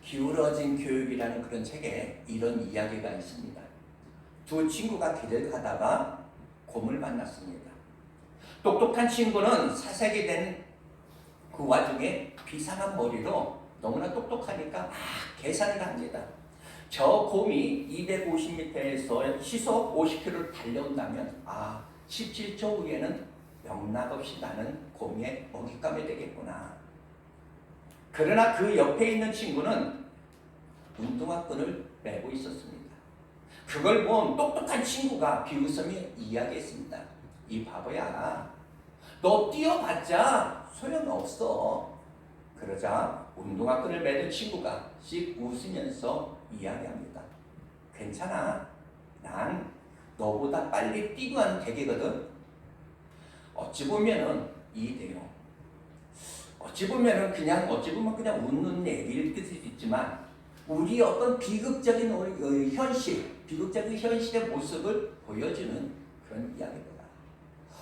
기울어진 교육이라는 그런 책에 이런 이야기가 있습니다. 두 친구가 길을 가다가 곰을 만났습니다. 똑똑한 친구는 사색이 된 그 와중에 비상한 머리로 너무나 똑똑하니까 막 계산을 합니다. 저 곰이 250m에서 시속 50km를 달려온다면 17초 후에는 영락없이 나는 곰의 먹잇감이 되겠구나. 그러나 그 옆에 있는 친구는 운동화끈을 메고 있었습니다. 그걸 본 똑똑한 친구가 비웃으며 이야기했습니다. 이 바보야, 너 뛰어봤자 소용없어. 그러자 운동화끈을 매든 친구가 씩 웃으면서 이야기합니다. 괜찮아. 난 너보다 빨리 뛰고 하는 대개거든. 어찌 보면은 이돼요. 어찌 보면 그냥 웃는 얘기일 수도 있지만 우리 어떤 비극적인 비극적인 현실의 모습을 보여주는 그런 이야기입니다.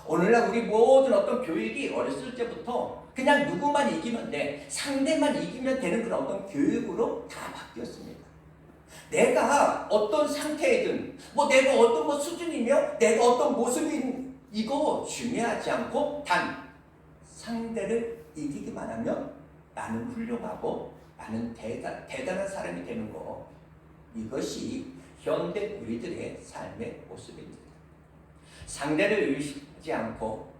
오늘날 우리 모든 어떤 교육이 어렸을 때부터 그냥 누구만 이기면 돼, 상대만 이기면 되는 그런 어떤 교육으로 다 바뀌었습니다. 내가 어떤 상태이든, 내가 어떤 수준이며, 내가 어떤 모습인, 이거 중요하지 않고, 단, 상대를 이기기만 하면 나는 훌륭하고, 나는 대단한 사람이 되는 거. 이것이 현대 우리들의 삶의 모습입니다. 상대를 의식하지 않고,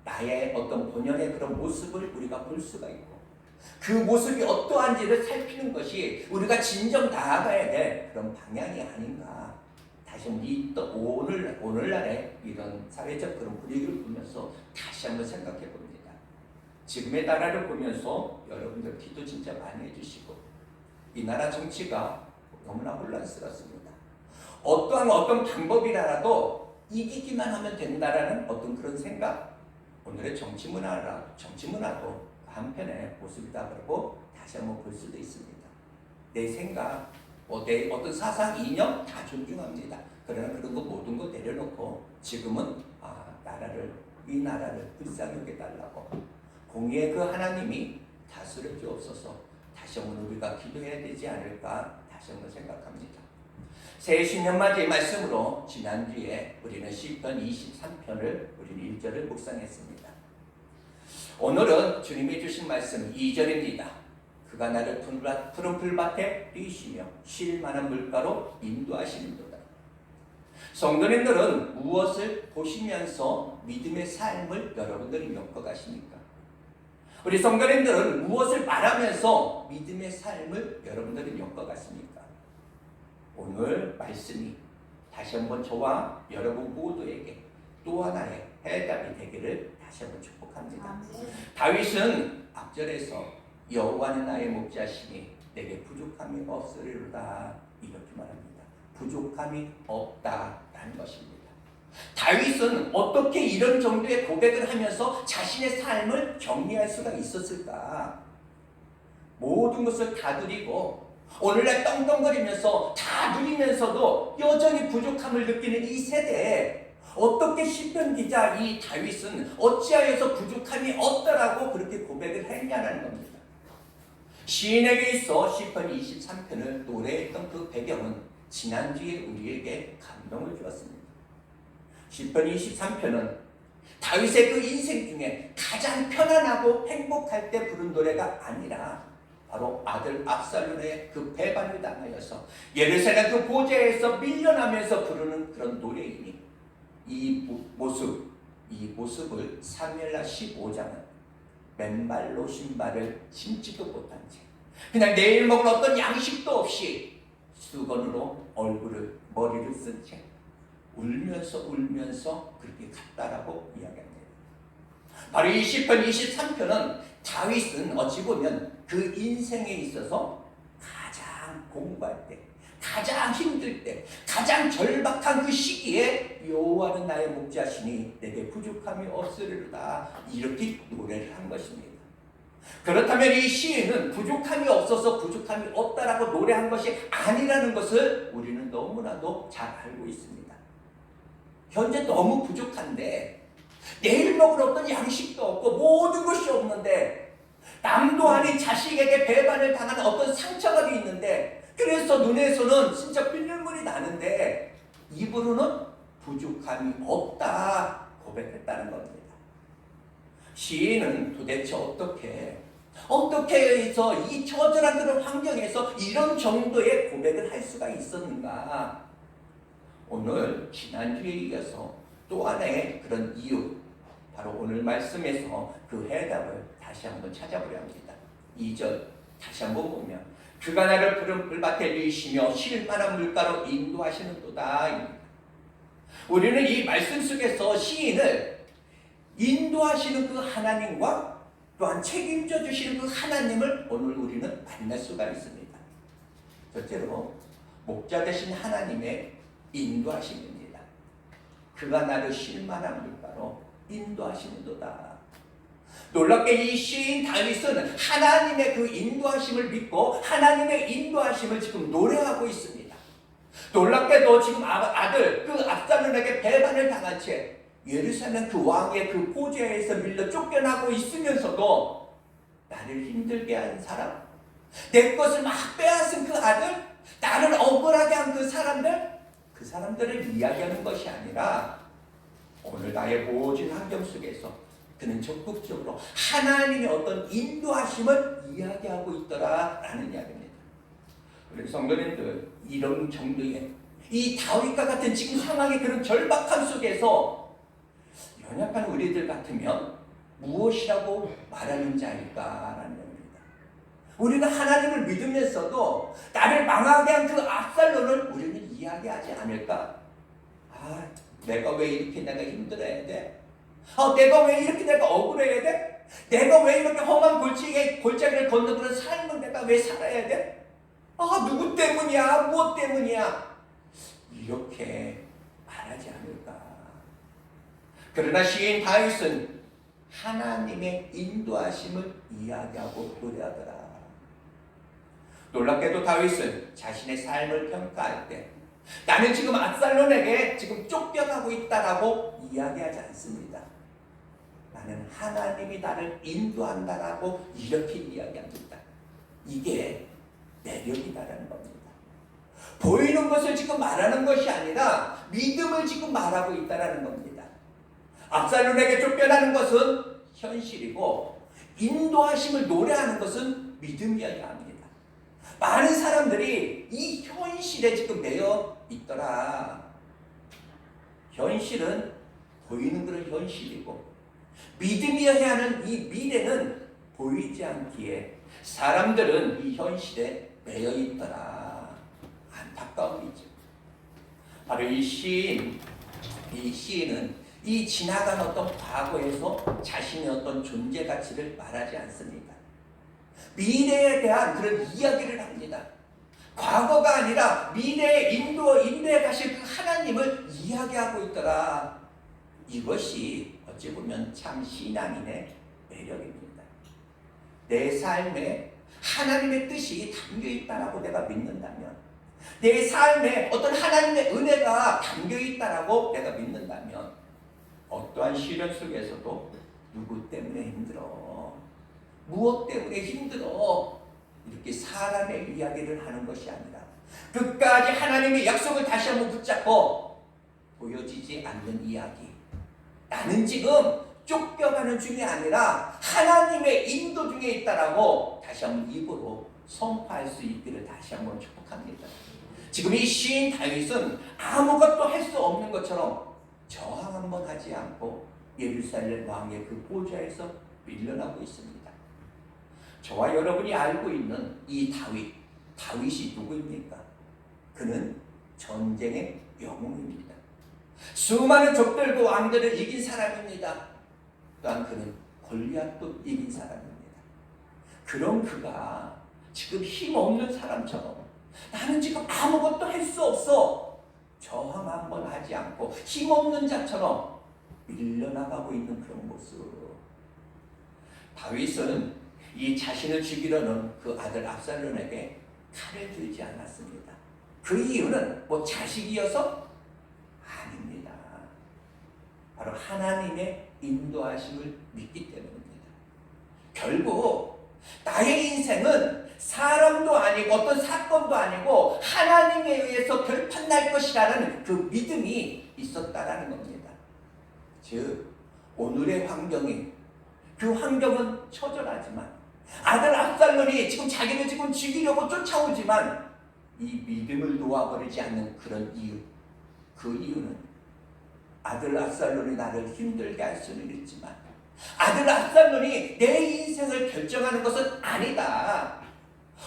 나의 어떤 본연의 그런 모습을 우리가 볼 수가 있고 그 모습이 어떠한지를 살피는 것이 우리가 진정 나아가야 될 그런 방향이 아닌가. 다시 오늘날의 이런 사회적 그런 분위기를 보면서 다시 한번 생각해 봅니다. 지금의 나라를 보면서 여러분들 기도 진짜 많이 해주시고 이 나라 정치가 너무나 혼란스럽습니다. 어떤 방법이라도 이기기만 하면 된다라는 어떤 그런 생각, 오늘의 정치 문화도 한편의 모습이다 그러고 다시 한번 볼 수도 있습니다. 내 생각, 내 어떤 사상, 이념 다 존중합니다. 그러나 그런 거 모든 거 내려놓고 지금은 이 나라를 불쌍히 여겨달라고 공의의 그 하나님이 다스려 주옵소서. 다시 한번 우리가 기도해야 되지 않을까 다시 한번 생각합니다. 새해 신년맞이 말씀으로 지난주에 우리는 시편 23편을 우리는 1절을 묵상했습니다. 오늘은 주님이 주신 말씀 2절입니다. 그가 나를 푸른 풀밭에 뛰시며 쉴 만한 물가로 인도하시는도다. 성도님들은 무엇을 보시면서 믿음의 삶을 여러분들이 엮어가십니까? 우리 성도님들은 무엇을 말하면서 믿음의 삶을 여러분들이 엮어갔습니까? 오늘 말씀이 다시 한번 저와 여러분 모두에게 또 하나의 해답이 되기를 다시 한번 축복합니다. 다윗은 앞절에서 여호와는 나의 목자시니 내게 부족함이 없으리로다 이렇게 말합니다. 부족함이 없다라는 것입니다. 다윗은 어떻게 이런 정도의 고백을 하면서 자신의 삶을 정리할 수가 있었을까? 모든 것을 다 누리고 오늘날 떵떵거리면서 다 누리면서도 여전히 부족함을 느끼는 이 세대에 어떻게 시편 기자 이 다윗은 어찌하여서 부족함이 없다라고 그렇게 고백을 했냐는 겁니다. 시인에게 있어 시편 23편을 노래했던 그 배경은 지난주에 우리에게 감동을 주었습니다. 시편 23편은 다윗의 그 인생 중에 가장 편안하고 행복할 때 부른 노래가 아니라 바로 아들 압살롬의 그 배반을 당하여서 예루살렘 그 보좌에서 밀려나면서 부르는 그런 노래이니 이 모습을 사무엘하 15장은 맨발로 신발을 신지도 못한 채 그냥 내일 먹을 어떤 양식도 없이 수건으로 머리를 쓴 채 울면서 그렇게 갔다라고 이야기합니다. 바로 이 시편 23편은 다윗은 어찌 보면 그 인생에 있어서 가장 공부할 때, 가장 힘들 때, 가장 절박한 그 시기에 여호와는 나의 목자시니 내게 부족함이 없으리로다 이렇게 노래를 한 것입니다. 그렇다면 이 시인은 부족함이 없어서 부족함이 없다라고 노래한 것이 아니라는 것을 우리는 너무나도 잘 알고 있습니다. 현재 너무 부족한데 내일 먹을 어떤 양식도 없고 모든 것이 없는데 남도 아닌 자식에게 배반을 당하는 어떤 상처가 있는데, 그래서 눈에서는 진짜 핏눈물이 나는데 입으로는 부족함이 없다 고백했다는 겁니다. 시인은 도대체 어떻게 해서 이 처절한 그런 환경에서 이런 정도의 고백을 할 수가 있었는가? 오늘 지난주에 이어서 또 하나의 그런 이유, 바로 오늘 말씀에서 그 해답을 다시 한번 찾아보려 합니다. 2절 다시 한번 보면, 그가 나를 푸른 풀밭에 누이시며 쉴만한 물가로 인도하시는도다. 우리는 이 말씀 속에서 시인을 인도하시는 그 하나님과 또한 책임져 주시는 그 하나님을 오늘 우리는 만날 수가 있습니다. 첫째로 목자 되신 하나님의 인도하심입니다. 그가 나를 쉴만한 물가로 인도하시는도다. 놀랍게 이 시인 다윗은 하나님의 그 인도하심을 믿고 하나님의 인도하심을 지금 노래하고 있습니다. 놀랍게도 지금 아들 그 압살롬에게 배반을 당한 채 예루살렘 그 왕의 그 보좌에서 밀려 쫓겨나고 있으면서도 나를 힘들게 한 사람, 내 것을 막 빼앗은 그 아들, 나를 억울하게 한 그 사람들을 이야기하는 것이 아니라 오늘 나의 모진 환경 속에서 그는 적극적으로 하나님의 어떤 인도하심을 이야기하고 있더라라는 이야기입니다. 우리 성도님들, 이런 정도의 이 다윗과 같은 지금 상황의 그런 절박함 속에서 연약한 우리들 같으면 무엇이라고 말하는 자일까라는 겁니다. 우리는 하나님을 믿으면서도 나를 망하게 한 그 압살롬을 우리는 이야기하지 않을까? 내가 왜 이렇게 내가 힘들어야 돼? 내가 왜 이렇게 내가 억울해야 돼? 내가 왜 이렇게 험한 골짜기를 걷는 그런 삶을 내가 왜 살아야 돼? 누구 때문이야? 무엇 때문이야? 이렇게 말하지 않을까? 그러나 시인 다윗은 하나님의 인도하심을 이야기하고 노래하더라. 놀랍게도 다윗은 자신의 삶을 평가할 때 나는 지금 압살롬에게 지금 쫓겨가고 있다라고 이야기하지 않습니다. 나는 하나님이 나를 인도한다라고 이렇게 이야기합니다. 이게 매력이다라는 겁니다. 보이는 것을 지금 말하는 것이 아니라 믿음을 지금 말하고 있다라는 겁니다. 압살롬에게 쫓겨나는 것은 현실이고 인도하심을 노래하는 것은 믿음이어야 합니다. 많은 사람들이 이 현실에 지금 매여 있더라. 현실은 보이는 그런 현실이고 믿음이어야 하는 이 미래는 보이지 않기에 사람들은 이 현실에 매여 있더라. 안타까움이죠. 바로 이 시인은 이 지나간 어떤 과거에서 자신의 어떤 존재 가치를 말하지 않습니다. 미래에 대한 그런 이야기를 합니다. 과거가 아니라 미래에 인도해 가실 그 하나님을 이야기하고 있더라. 이것이 어찌 보면 참 신앙인의 매력입니다. 내 삶에 하나님의 뜻이 담겨 있다라고 내가 믿는다면, 내 삶에 어떤 하나님의 은혜가 담겨 있다라고 내가 믿는다면, 어떠한 시련 속에서도 누구 때문에 힘들어, 무엇 때문에 힘들어, 이렇게 사람의 이야기를 하는 것이 아니라 끝까지 하나님의 약속을 다시 한번 붙잡고 보여지지 않는 이야기, 나는 지금 쫓겨가는 중이 아니라 하나님의 인도 중에 있다라고 다시 한번 입으로 선포할 수 있기를 다시 한번 축복합니다. 지금 이 시인 다윗은 아무것도 할 수 없는 것처럼 저항 한번 하지 않고 예루살렘 왕의 그 보좌에서 밀려나고 있습니다. 저와 여러분이 알고 있는 이 다윗이 누구입니까? 그는 전쟁의 영웅입니다. 수많은 적들과 왕들을 이긴 사람입니다. 또한 그는 골리앗도 이긴 사람입니다. 그런 그가 지금 힘없는 사람처럼 나는 지금 아무것도 할 수 없어, 저항 한번 하지 않고 힘없는 자처럼 밀려나가고 있는 그런 모습. 다윗은 이 자신을 죽이려는 그 아들 압살롬에게 칼을 들지 않았습니다. 그 이유는 자식이어서? 아닙니다. 바로 하나님의 인도하심을 믿기 때문입니다. 결국 나의 인생은 사람도 아니고 어떤 사건도 아니고 하나님에 의해서 결판날 것이라는 그 믿음이 있었다라는 겁니다. 즉 오늘의 환경이, 그 환경은 처절하지만 아들 압살롬이 지금 자기를 지금 죽이려고 쫓아오지만 이 믿음을 놓아버리지 않는 그런 이유, 그 이유는 아들 압살롬이 나를 힘들게 할 수는 있지만 아들 압살롬이 내 인생을 결정하는 것은 아니다.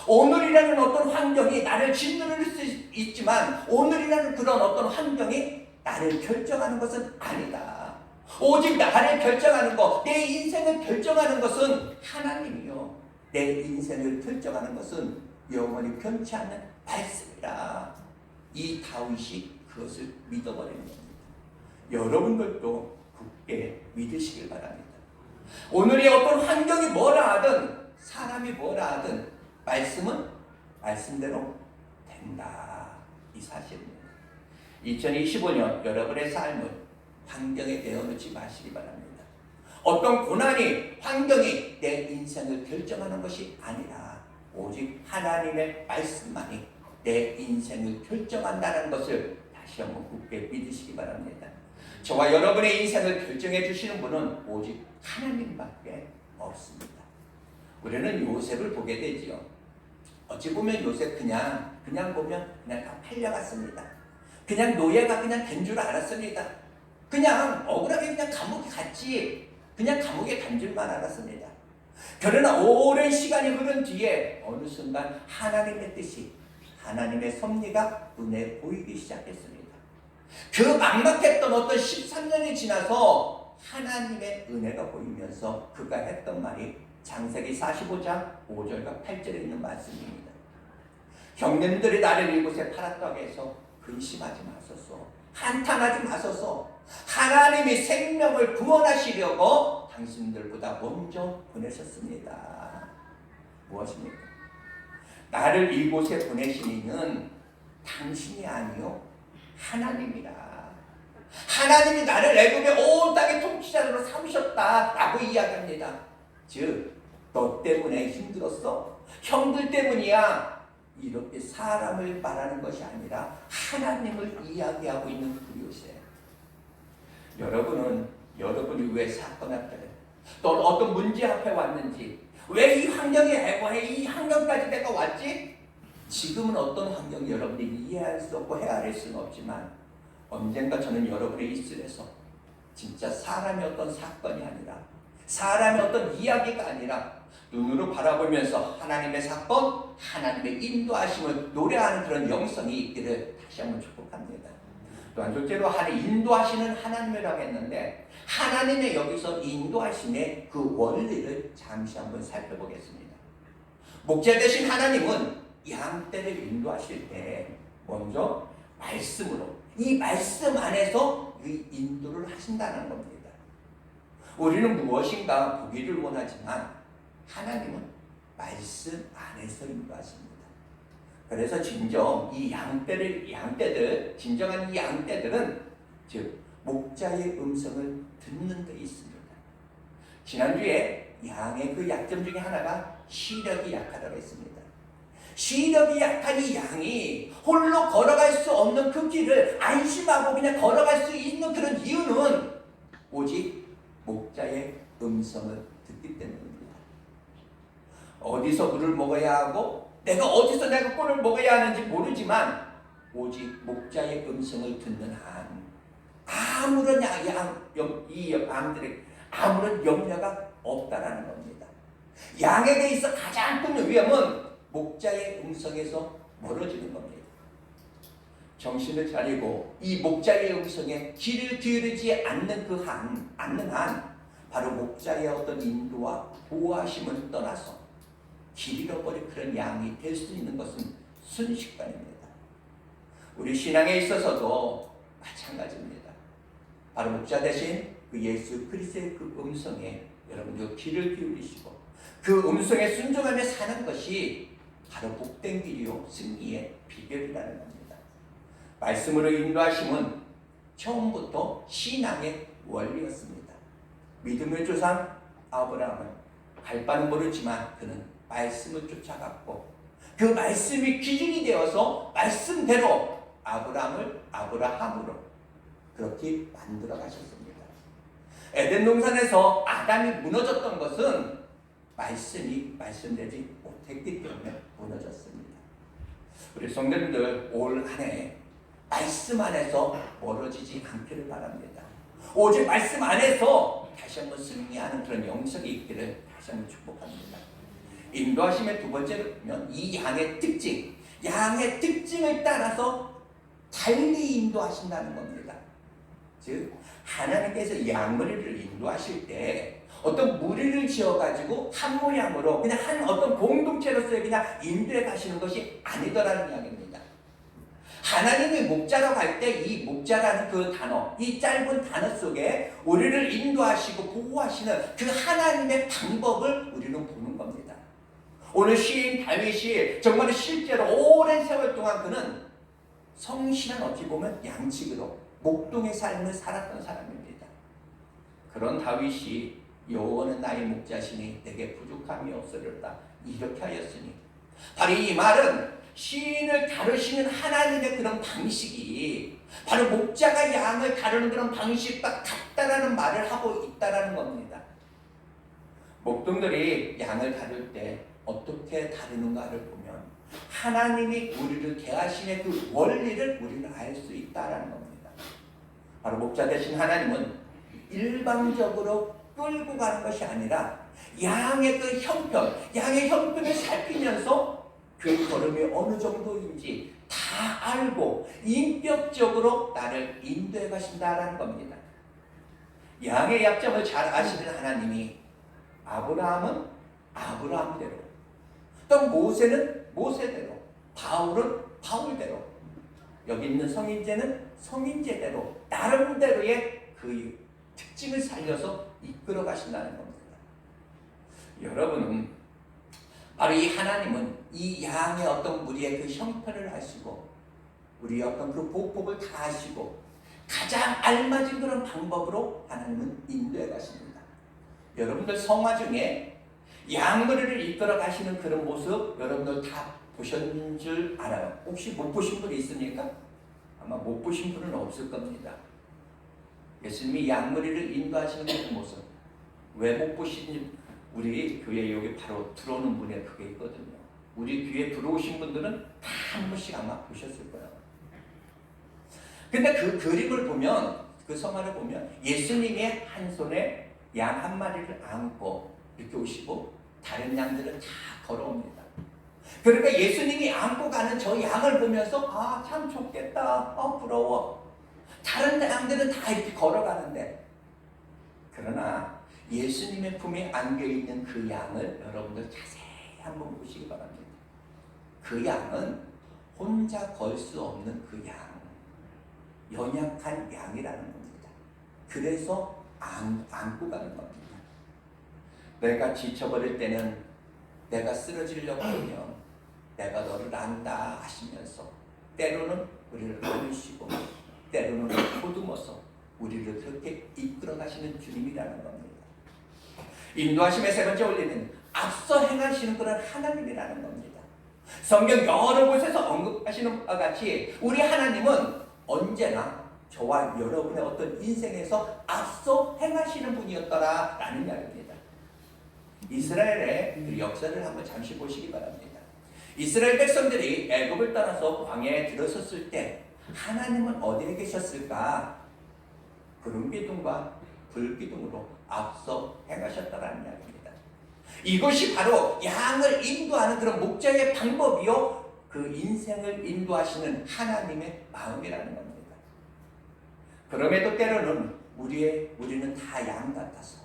오늘이라는 어떤 환경이 나를 짓누를 수 있지만 오늘이라는 그런 어떤 환경이 나를 결정하는 것은 아니다. 오직 나를 결정하는 것, 내 인생을 결정하는 것은 하나님이요, 내 인생을 결정하는 것은 영원히 변치 않는 말씀이라. 이 다윗이 그것을 믿어버리는 겁니다. 여러분들도 굳게 믿으시길 바랍니다. 오늘의 어떤 환경이 뭐라 하든 사람이 뭐라 하든 말씀은 말씀대로 된다. 이 사실입니다. 2025년 여러분의 삶을 환경에 내어놓지 마시기 바랍니다. 어떤 고난이, 환경이 내 인생을 결정하는 것이 아니라 오직 하나님의 말씀만이 내 인생을 결정한다는 것을 다시 한번 굳게 믿으시기 바랍니다. 저와 여러분의 인생을 결정해 주시는 분은 오직 하나님밖에 없습니다. 우리는 요셉을 보게 되지요. 어찌 보면 요셉 그냥 보면 그냥 다 팔려갔습니다. 그냥 노예가 그냥 된 줄 알았습니다. 그냥 억울하게 그냥 감옥에 갔지, 그냥 감옥에 간 줄만 알았습니다. 그러나 오랜 시간이 흐른 뒤에 어느 순간 하나님의 뜻이, 하나님의 섭리가 눈에 보이기 시작했습니다. 그 막막했던 어떤 13년이 지나서 하나님의 은혜가 보이면서 그가 했던 말이 창세기 45장 5절과 8절에 있는 말씀입니다. 형님들이 나를 이곳에 팔았다고 해서 근심하지 마소서, 한탄하지 마소서. 하나님이 생명을 구원하시려고 당신들보다 먼저 보내셨습니다. 무엇입니까? 나를 이곳에 보내신 이는 당신이 아니요 하나님이라. 하나님이 나를 애굽의 온 땅의 통치자로 삼으셨다라고 이야기합니다. 즉, 너 때문에 힘들었어? 형들 때문이야. 이렇게 사람을 말하는 것이 아니라 하나님을 이야기하고 있는 그 요새. 여러분은 여러분이 왜 사건 앞에, 또 어떤 문제 앞에 왔는지, 왜 이 환경이 왜 이 환경까지 내가 왔지? 지금은 어떤 환경 여러분이 이해할 수 없고 헤아릴 수는 없지만 언젠가 저는 여러분의 입술에서 진짜 사람의 어떤 사건이 아니라, 사람의 어떤 이야기가 아니라 눈으로 바라보면서 하나님의 사건, 하나님의 인도하심을 노래하는 그런 영성이 있기를 다시 한번 축복합니다. 또한 둘째로 인도하시는 하나님이라고 했는데, 하나님의 여기서 인도하심의 그 원리를 잠시 한번 살펴보겠습니다. 목자 되신 하나님은 양떼를 인도하실 때 먼저 말씀으로, 이 말씀 안에서 이 인도를 하신다는 겁니다. 우리는 무엇인가 보기를 원하지만 하나님은 말씀 안에서 인도하십니다. 그래서 진정 이 양떼들, 진정한 이 양떼들은 즉 목자의 음성을 듣는 데 있습니다. 지난주에 양의 그 약점 중에 하나가 시력이 약하다고 했습니다. 시력이 약한 이 양이 홀로 걸어갈 수 없는 그 길을 안심하고 그냥 걸어갈 수 있는 그런 이유는 오직 목자의 음성을 듣기 때문입니다. 어디서 물을 먹어야 하고 어디서 내가 꿀을 먹어야 하는지 모르지만 오직 목자의 음성을 듣는 한 아무런 이 양들에게 아무런 염려가 없다라는 겁니다. 양에게 있어 가장 큰 위험은 목자의 음성에서 멀어지는 겁니다. 정신을 차리고 이 목자의 음성에 귀를 기울이지 않는 한 바로 목자의 어떤 인도와 보호하심을 떠나서 길 잃어버린 그런 양이 될 수 있는 것은 순식간입니다. 우리 신앙에 있어서도 마찬가지입니다. 바로 목자 대신 그 예수 그리스도의 그 음성에 여러분들 귀를 기울이시고 그 음성에 순종하며 사는 것이 바로 복된 길이요 승리의 비결이라는 겁니다. 말씀으로 인도하심은 처음부터 신앙의 원리였습니다. 믿음의 조상 아브라함은 갈 바는 모르지만 그는 말씀을 쫓아갔고 그 말씀이 기준이 되어서 말씀대로 아브라함을 아브라함으로 그렇게 만들어 가셨습니다. 에덴 동산에서 아담이 무너졌던 것은 말씀이 말씀되지 못했기 때문에 무너졌습니다. 우리 성도님들 올 한 해 말씀 안에서 멀어지지 않기를 바랍니다. 오직 말씀 안에서 다시 한번 승리하는 그런 영성이 있기를 다시 한번 축복합니다. 인도하심의 두 번째로 보면 이 양의 특징, 양의 특징을 따라서 달리 인도하신다는 겁니다. 즉 하나님께서 양무리를 인도하실 때 어떤 무리를 지어가지고 한 모양으로 그냥 한 어떤 공동체로서의 그냥 인도해 가시는 것이 아니더라는 이야기입니다. 하나님이 목자로 갈 때 이 목자라는 그 단어, 이 짧은 단어 속에 우리를 인도하시고 보호하시는 그 하나님의 방법을 우리는 보는 겁니다. 오늘 시인 다윗이 정말 실제로 오랜 세월 동안 그는 성실한 어찌 보면 양측으로 목동의 삶을 살았던 사람입니다. 그런 다윗이 여호와는 나의 목자시니 내게 부족함이 없으리로다 이렇게 하였으니 바로 이 말은 시인을 다루시는 하나님의 그런 방식이 바로 목자가 양을 다루는 그런 방식과 같다라는 말을 하고 있다라는 겁니다. 목동들이 양을 다룰 때 어떻게 다루는가를 보면 하나님이 우리를 대하시는 그 원리를 우리는 알 수 있다라는 겁니다. 바로 목자 되신 하나님은 일방적으로 끌고 가는 것이 아니라 양의 그 형편, 양의 형편을 살피면서 그 걸음이 어느 정도인지 다 알고 인격적으로 나를 인도해 가신다라는 겁니다. 양의 약점을 잘 아시는 하나님이 아브라함은 아브라함대로, 또 모세는 모세대로, 바울은 바울대로, 여기 있는 성인재는 성인재대로 나름대로의 그 특징을 살려서 이끌어 가신다는 겁니다. 여러분은 바로 이 하나님은 이 양의 어떤 무리의 그 형편을 아시고 우리의 어떤 그 보폭을 다 아시고 가장 알맞은 그런 방법으로 하나님은 인도해 가십니다. 여러분들 성화 중에 양무리를 이끌어 가시는 그런 모습 여러분들 다 보신 줄 알아요. 혹시 못 보신 분 있습니까? 아마 못 보신 분은 없을 겁니다. 예수님이 양무리를 인도하시는 그 모습 왜 못 보시는지 우리 교회 여기 바로 들어오는 분에 그게 있거든요. 우리 교회 들어오신 분들은 다 한 번씩 아마 보셨을 거예요. 근데 그 그림을 보면 그 성화를 보면 예수님이 한 손에 양 한 마리를 안고 이렇게 오시고 다른 양들은 다 걸어옵니다. 그러니까 예수님이 안고 가는 저 양을 보면서 아 참 좋겠다, 부러워. 다른 양들은 다 이렇게 걸어가는데 그러나 예수님의 품에 안겨있는 그 양을 여러분들 자세히 한번 보시기 바랍니다. 그 양은 혼자 걸 수 없는 그 양, 연약한 양이라는 겁니다. 그래서 안고 가는 겁니다. 내가 지쳐버릴 때는 내가 쓰러지려고 하면 내가 너를 안다 하시면서 때로는 우리를 안으시고 때로는 보듬어서 우리를 그렇게 이끌어 가시는 주님이라는 겁니다. 인도하심의 세 번째 원리는 앞서 행하시는 그런 하나님이라는 겁니다. 성경 여러 곳에서 언급하시는 바와 같이 우리 하나님은 언제나 저와 여러분의 어떤 인생에서 앞서 행하시는 분이었더라라는 이야기입니다. 이스라엘의 그 역사를 한번 잠시 보시기 바랍니다. 이스라엘 백성들이 애굽을 떠나서 광야에 들어섰을 때 하나님은 어디에 계셨을까? 구름기둥과 불기둥으로 앞서 행하셨다라는 이야기입니다. 이것이 바로 양을 인도하는 그런 목자의 방법이요, 그 인생을 인도하시는 하나님의 마음이라는 겁니다. 그럼에도 때로는 우리는 다 양 같아서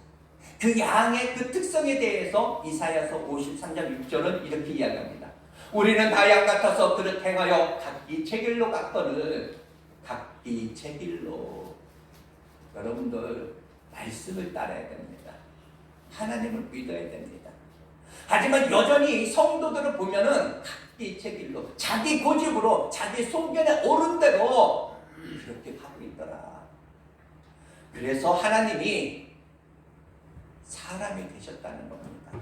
그 양의 그 특성에 대해서 이사야서 53장 6절은 이렇게 이야기합니다. 우리는 다 양 같아서 그릇 행하여 각기 제 길로 갔거늘 각기 제 길로. 여러분들 말씀을 따라야 됩니다. 하나님을 믿어야 됩니다. 하지만 여전히 성도들을 보면은 각기 제 길로 자기 고집으로 자기 소견에 오른 대로 그렇게 가고 있더라. 그래서 하나님이 사람이 되셨다는 겁니다.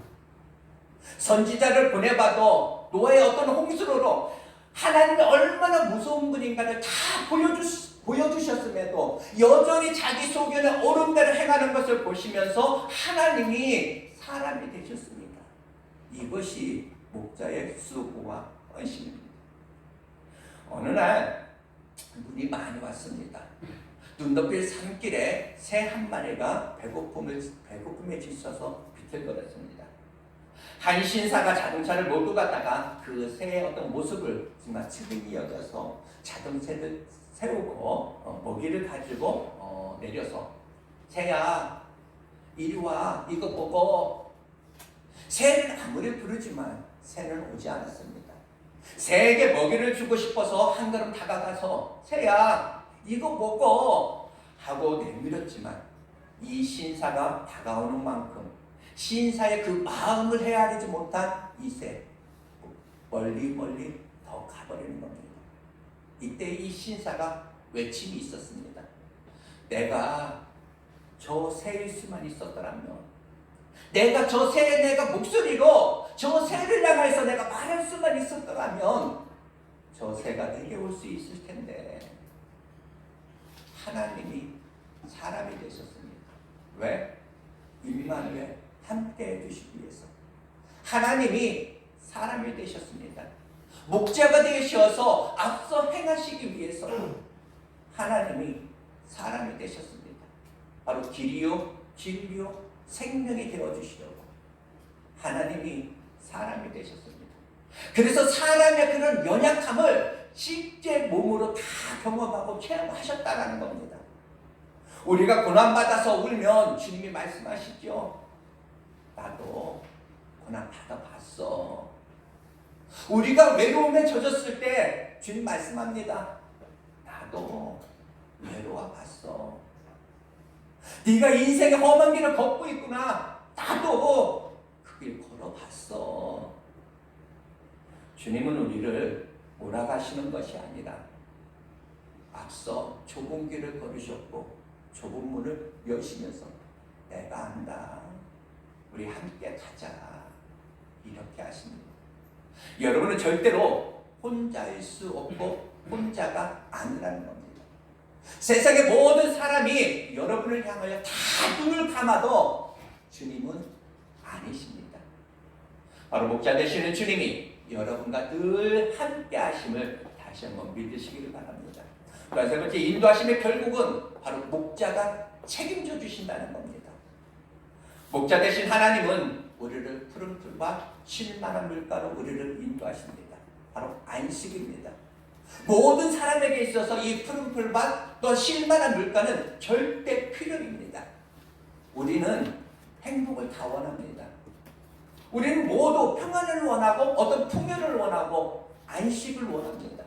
선지자를 보내봐도 노아의 어떤 홍수로 하나님이 얼마나 무서운 분인가를 다 보여주셨음에도 여전히 자기 소견에 옳은 대로 행하는 것을 보시면서 하나님이 사람이 되셨습니다. 이것이 목자의 수고와 헌신입니다. 어느 날 눈이 많이 왔습니다. 눈 덮일 산길에 새 한 마리가 배고픔에 지쳐서 비틀거렸습니다. 한 신사가 자동차를 몰고 갔다가 그 새의 어떤 모습을 정말 측은히 여겨서 자동차를 세우고 먹이를 가지고 내려서 새야 이리 와 이거 보고. 새를 아무리 부르지만 새는 오지 않았습니다. 새에게 먹이를 주고 싶어서 한 걸음 다가가서 새야 이거 먹어 하고 내밀었지만 이 신사가 다가오는 만큼 신사의 그 마음을 헤아리지 못한 이 새 멀리 더 가버리는 겁니다. 이때 이 신사가 외침이 있었습니다. 내가 저 새일 수만 있었더라면, 내가 저 새의 내가 목소리로 저 새를 향해서 내가 말할 수만 있었더라면 저 새가 내게 올 수 있을 텐데. 하나님이 사람이 되셨습니다. 왜? 임마누엘 함께 해주시기 위해서. 하나님이 사람이 되셨습니다. 목자가 되셔서 앞서 행하시기 위해서 하나님이 사람이 되셨습니다. 바로 길이요 진리요 생명이 되어주시려고 하나님이 사람이 되셨습니다. 그래서 사람의 그런 연약함을 실제 몸으로 다 경험하고 체험하셨다는 겁니다. 우리가 고난받아서 울면 주님이 말씀하시죠. 나도 고난 받아봤어. 우리가 외로움에 젖었을 때 주님 말씀합니다. 나도 외로워봤어. 네가 인생의 험한 길을 걷고 있구나. 나도 그 길 걸어봤어. 주님은 우리를 몰아가시는 것이 아니라 앞서 좁은 길을 걸으셨고 좁은 문을 여시면서 내가 안다. 우리 함께 가자. 이렇게 하십니다. 여러분은 절대로 혼자일 수 없고 혼자가 아니라는 겁니다. 세상의 모든 사람이 여러분을 향하여 다 눈을 감아도 주님은 아니십니다. 바로 목자 되시는 주님이 여러분과 늘 함께 하심을 다시 한번 믿으시기를 바랍니다. 그래서 세 번째, 인도하심의 결국은 바로 목자가 책임져 주신다는 겁니다. 목자 되신 하나님은 우리를 푸른 풀과 쉴만한 물가로 우리를 인도하십니다. 바로 안식입니다. 모든 사람에게 있어서 이 푸른 풀과 또 쉴만한 물가는 절대 필요입니다. 우리는 행복을 다 원합니다. 우리는 모두 평안을 원하고 어떤 풍요를 원하고 안식을 원합니다.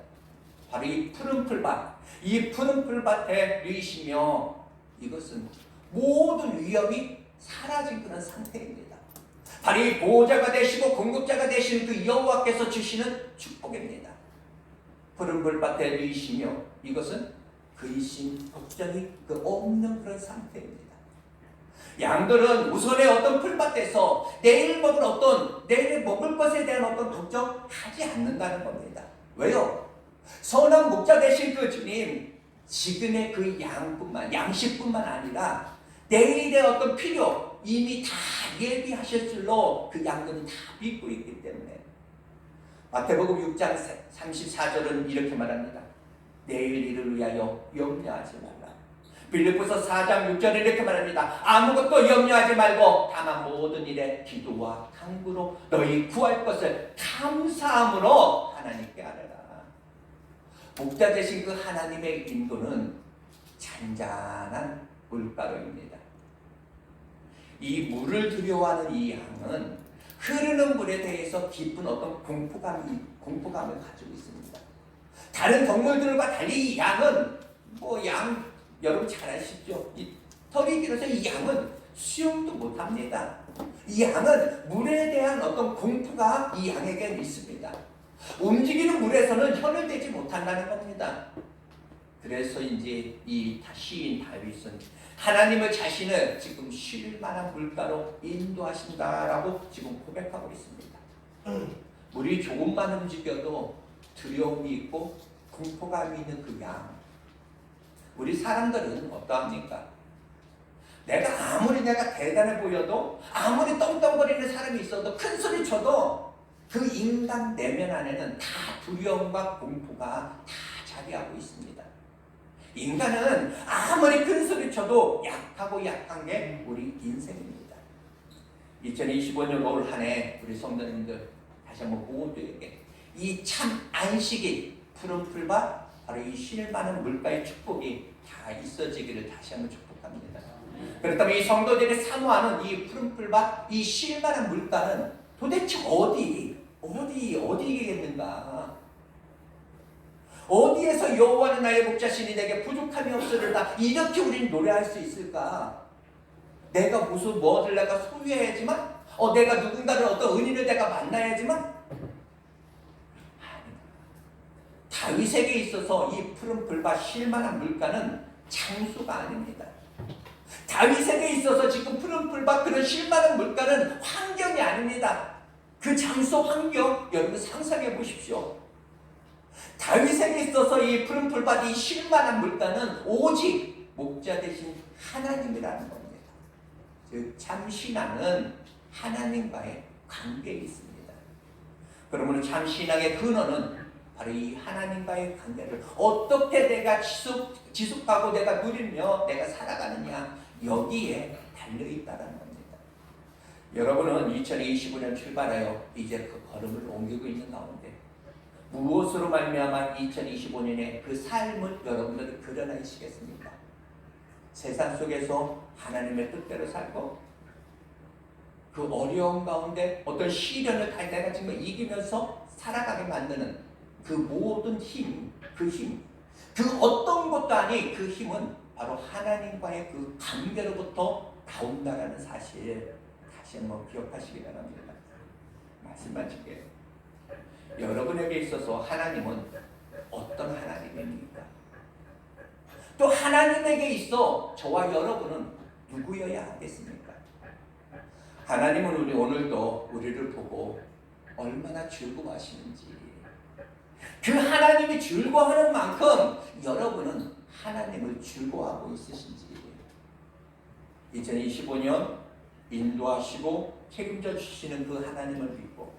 바로 이 푸른 풀밭, 이 푸른 풀밭에 누이시며 이것은 모든 위험이 사라진 그런 상태입니다. 바로 이 보호자가 되시고 공급자가 되시는 그 여호와께서 주시는 축복입니다. 푸른 풀밭에 누이시며 이것은 근심, 걱정이 없는 그런 상태입니다. 양들은 우선의 어떤 풀밭에서 내일 먹을 것에 대한 어떤 걱정하지 않는다는 겁니다. 왜요? 선한 목자 되신 그 주님, 지금의 그 양식뿐만 아니라 내일의 어떤 필요 이미 다 예비하실 줄로 그 양들은 다 믿고 있기 때문에 마태복음 6장 34절은 이렇게 말합니다. 내일 일을 위하여 염려하지 말라. 빌립보서 4장 6절에 이렇게 말합니다. 아무것도 염려하지 말고 다만 모든 일에 기도와 간구로 너희 구할 것을 감사함으로 하나님께 아뢰라. 목자 되신 그 하나님의 인도는 잔잔한 물가로입니다. 이 물을 두려워하는 이 양은 흐르는 물에 대해서 깊은 어떤 공포감을 가지고 있습니다. 다른 동물들과 달리 이 양은 여러분 잘 아시죠? 이 털이 길어서 이 양은 수영도 못합니다. 이 양은 물에 대한 어떤 공포가 이 양에게는 있습니다. 움직이는 물에서는 혀를 대지 못한다는 겁니다. 그래서 이제 이 시인 다윗은 하나님을 자신을 지금 쉴 만한 물가로 인도하신다라고 지금 고백하고 있습니다. 물이 조금만 움직여도 두려움이 있고 공포감이 있는 그 양. 우리 사람들은 어떠합니까? 내가 대단해 보여도, 아무리 떵떵거리는 사람이 있어도, 큰 소리 쳐도 그 인간 내면 안에는 다 두려움과 공포가 다 자리하고 있습니다. 인간은 아무리 큰 소리 쳐도 약하고 약한 게 우리 인생입니다. 2025년 올 한 해 우리 성도님들 다시 한번 모두에게 이 참 안식일 푸른 풀밭, 바로 이 쉴 만한 물가의 축복이 다 있어지기를 다시 한번 축복합니다. 그렇다면 이 성도들이 사모하는 이 푸른 풀밭, 이 쉴 만한 물가는 도대체 어디이겠는가? 어디에서 여호와는 나의 목자시니 내게 부족함이 없으리라, 이렇게 우리는 노래할 수 있을까? 내가 뭐를 내가 소유해야지만, 내가 누군가를 어떤 은인을 내가 만나야지만, 다윗에게 있어서 이 푸른 풀밭 쉴 만한 물가는 장소가 아닙니다. 다윗에게 있어서 지금 푸른 풀밭 그런 쉴 만한 물가는 환경이 아닙니다. 그 장소 환경 여러분 상상해 보십시오. 다윗에게 있어서 이 푸른 풀밭이 쉴 만한 물가는 오직 목자 되신 하나님이라는 겁니다. 즉 참 신앙은 하나님과의 관계에 있습니다. 그러면 참 신앙의 근원은 바로 이 하나님과의 관계를 어떻게 내가 지속하고 내가 누리며 내가 살아가느냐, 여기에 달려있다는 겁니다. 여러분은 2025년 출발하여 이제 그 걸음을 옮기고 있는 가운데 무엇으로 말미암아 2025년에 그 삶을 여러분들이 그려내시겠습니까? 세상 속에서 하나님의 뜻대로 살고 그 어려움 가운데 어떤 시련을 내가 지금 이기면서 살아가게 만드는 그 모든 힘, 그 어떤 것도 아닌 그 힘은 바로 하나님과의 그 관계로부터 나온다라는 사실 다시 한번 기억하시기 바랍니다. 말씀만 줄게요. 여러분에게 있어서 하나님은 어떤 하나님입니까? 또 하나님에게 있어 저와 여러분은 누구여야 하겠습니까? 하나님은 오늘도 우리를 보고 얼마나 즐거워하시는지, 그 하나님이 즐거워하는 만큼 여러분은 하나님을 즐거워하고 있으신지, 2025년 인도하시고 책임져 주시는 그 하나님을 믿고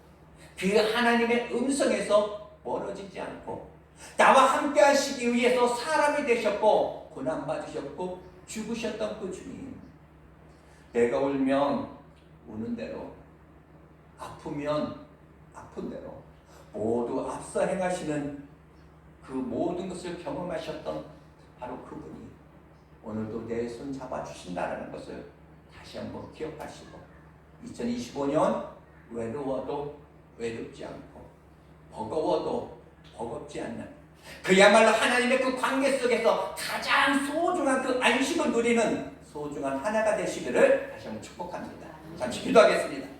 그 하나님의 음성에서 멀어지지 않고 나와 함께 하시기 위해서 사람이 되셨고 고난받으셨고 죽으셨던 그 주님, 내가 울면 우는 대로, 아프면 아픈 대로 모두 앞서 행하시는 그 모든 것을 경험하셨던 바로 그분이 오늘도 내 손 잡아주신다는 것을 다시 한번 기억하시고 2025년 외로워도 외롭지 않고 버거워도 버겁지 않는, 그야말로 하나님의 그 관계 속에서 가장 소중한 그 안식을 누리는 소중한 하나가 되시기를 다시 한번 축복합니다. 잠시 기도하겠습니다.